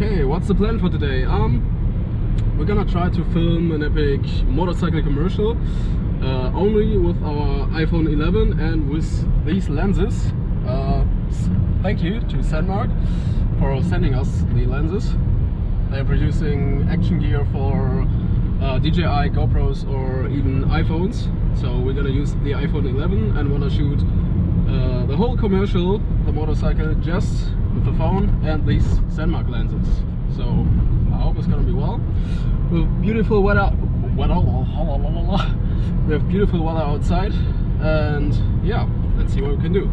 Okay, what's the plan for today? We're gonna try to film an epic motorcycle commercial only with our iPhone 11 and with these lenses. Thank you to SANDMARC for sending us the lenses. They're producing action gear for DJI, GoPros or even iPhones. So we're gonna use the iPhone 11 and wanna shoot the whole commercial, the motorcycle, just with the phone and these SANDMARC lenses. So I hope it's gonna be well. With beautiful weather, we have beautiful weather outside, and yeah, let's see what we can do.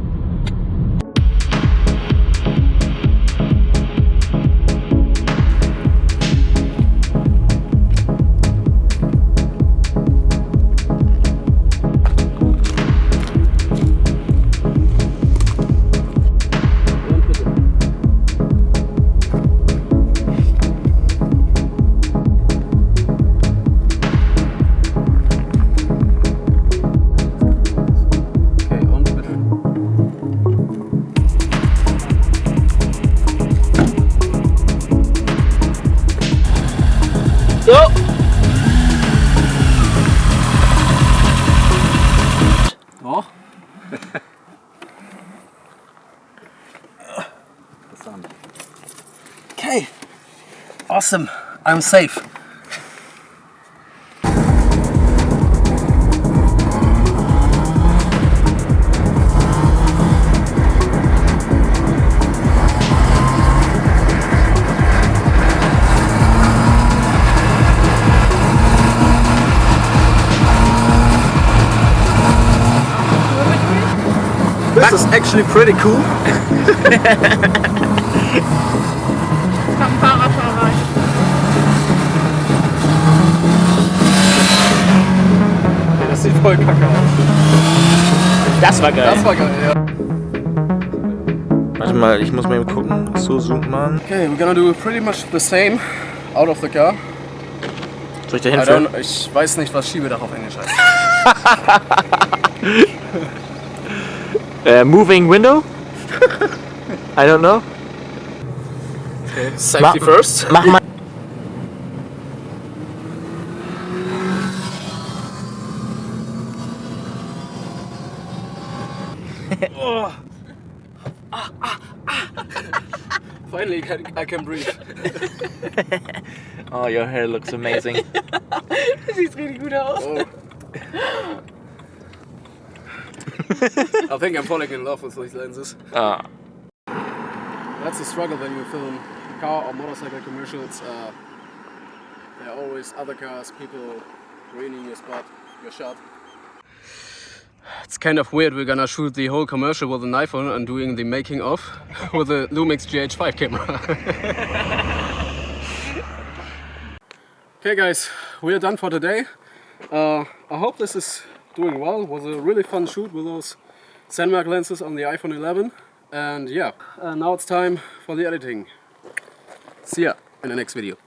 So. Oh. Okay. Awesome. I'm safe. This is actually pretty cool. Das sieht voll kacke aus. Das war geil. Das war geil, ja. Warte mal, ich muss mal eben gucken. So zoomt man. Okay, we're gonna do pretty much the same out of the car. Soll ich da hinfahren? Ich weiß nicht, was Schiebedach auf Englisch heißt. Moving window? I don't know. Okay, safety first. Mach mal. Oh. Finally, I can breathe. Oh, your hair looks amazing. Das sieht richtig gut aus. Oh. I think I'm falling in love with these lenses. That's the struggle when you film car or motorcycle commercials. There are always other cars, people ruining your spot, your shot. It's kind of weird. We're gonna shoot the whole commercial with an iPhone and doing the making of with a Lumix GH5 camera. Okay guys, we are done for today. I hope this is doing well. It was a really fun shoot with those SANDMARC lenses on the iPhone 11. And yeah, now it's time for the editing. See ya in the next video.